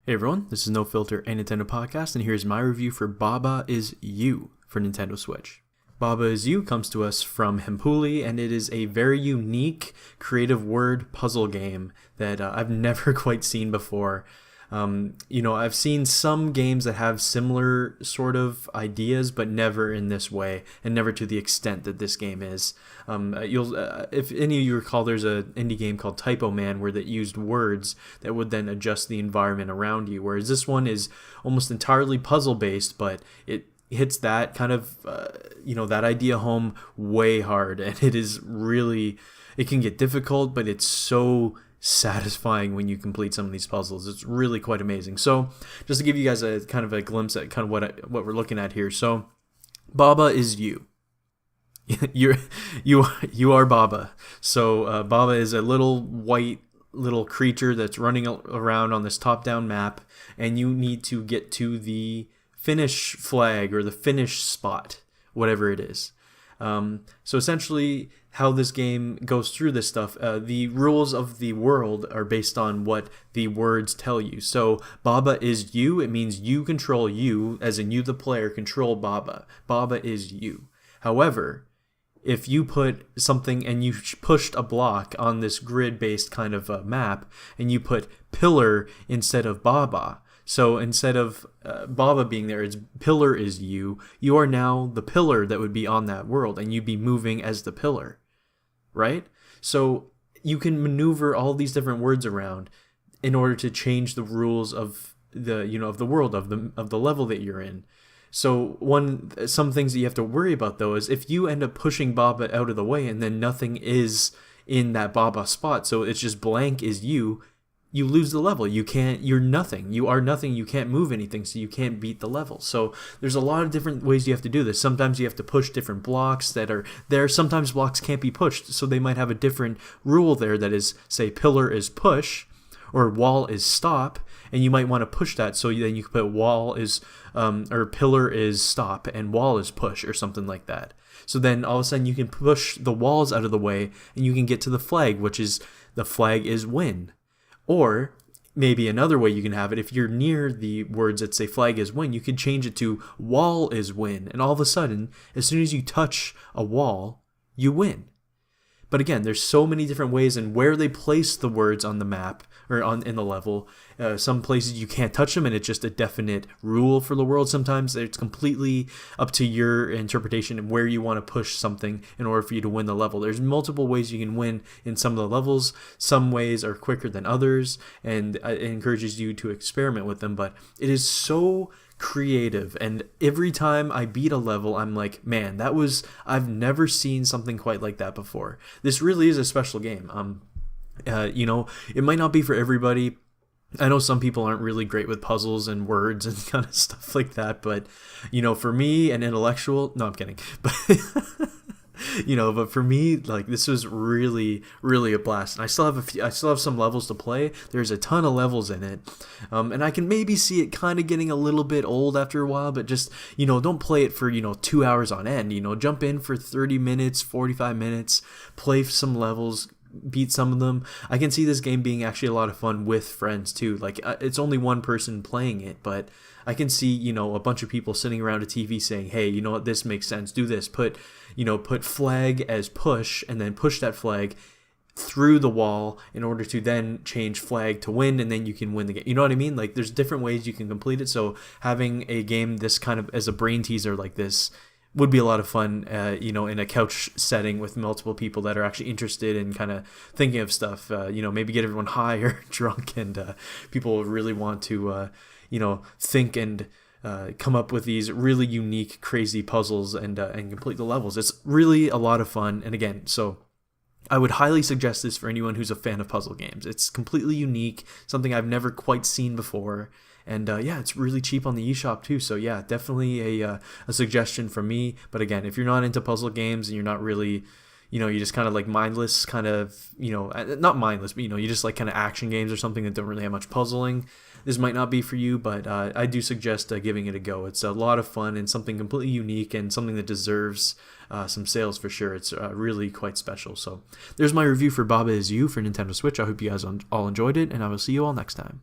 Hey everyone, this is No Filter, a Nintendo podcast, and here's my review for Baba Is You for Nintendo Switch. Baba Is You comes to us from Hempuli, and it is a very unique, creative word puzzle game that I've never quite seen before. I've seen some games that have similar sort of ideas, but never in this way, and never to the extent that this game is. If any of you recall, there's an indie game called Typo Man where that used words that would then adjust the environment around you, whereas this one is almost entirely puzzle based, but it hits that kind of, that idea home way hard, and it can get difficult, but it's so satisfying when you complete some of these puzzles. It's really quite amazing. So just to give you guys a kind of a glimpse at kind of what we're looking at here. So Baba is you. You are Baba. So Baba is a little white little creature that's running around on this top-down map, and you need to get to the finish flag or the finish spot, whatever it is. So essentially how this game goes through this stuff, the rules of the world are based on what the words tell you. So Baba is you, it means you control you, as in you the player control Baba. Baba is you. However, if you put something and you pushed a block on this grid-based kind of map, and you put pillar instead of Baba, so instead of Baba being there, it's pillar is you. You are now the pillar that would be on that world, and you'd be moving as the pillar, right? So you can maneuver all these different words around in order to change the rules of the world of the level that you're in. So some things that you have to worry about though is if you end up pushing Baba out of the way and then nothing is in that Baba spot, so it's just blank is you lose the level. You're nothing. You are nothing. You can't move anything, so you can't beat the level. So there's a lot of different ways you have to do this. Sometimes you have to push different blocks that are there. Sometimes blocks can't be pushed, so they might have a different rule there that is, say, pillar is push, or wall is stop, and you might want to push that, so then you can put wall is, or pillar is stop, and wall is push, or something like that. So then all of a sudden you can push the walls out of the way, and you can get to the flag, which is, the flag is win. Or maybe another way you can have it, if you're near the words that say flag is win, you can change it to wall is win. And all of a sudden, as soon as you touch a wall, you win. But again, there's so many different ways and where they place the words on the map or in the level. Some places you can't touch them and it's just a definite rule for the world. Sometimes it's completely up to your interpretation and where you want to push something in order for you to win the level. There's multiple ways you can win in some of the levels. Some ways are quicker than others, and it encourages you to experiment with them. But it is so creative, and every time I beat a level I'm like, man, I've never seen something quite like that before. This really is a special game. It might not be for everybody. I know some people aren't really great with puzzles and words and kind of stuff like that, but for me, an intellectual, no, I'm kidding, but but for me, like, this was really, really a blast. And I still have some levels to play. There's a ton of levels in it. And I can maybe see it kind of getting a little bit old after a while, but just, don't play it for, 2 hours on end. Jump in for 30 minutes, 45 minutes, play some levels, beat some of them. I can see this game being actually a lot of fun with friends too. Like, it's only one person playing it, but I can see, a bunch of people sitting around a TV saying, hey, you know what, this makes sense, do this, put flag as push, and then push that flag through the wall in order to then change flag to win, and then you can win the game. You know what I mean? Like, there's different ways you can complete it, so having a game this kind of as a brain teaser like this would be a lot of fun, in a couch setting with multiple people that are actually interested in kind of thinking of stuff. Maybe get everyone high or drunk, and people really want to, think and come up with these really unique, crazy puzzles and complete the levels. It's really a lot of fun, and again, so I would highly suggest this for anyone who's a fan of puzzle games. It's completely unique, something I've never quite seen before. And it's really cheap on the eShop too. So yeah, definitely a suggestion from me. But again, if you're not into puzzle games and you're not really, you're just kind of like mindless, kind of, not mindless, but you just like kind of action games or something that don't really have much puzzling, this might not be for you. But I do suggest giving it a go. It's a lot of fun and something completely unique and something that deserves some sales for sure. It's really quite special. So there's my review for Baba Is You for Nintendo Switch. I hope you guys all enjoyed it, and I will see you all next time.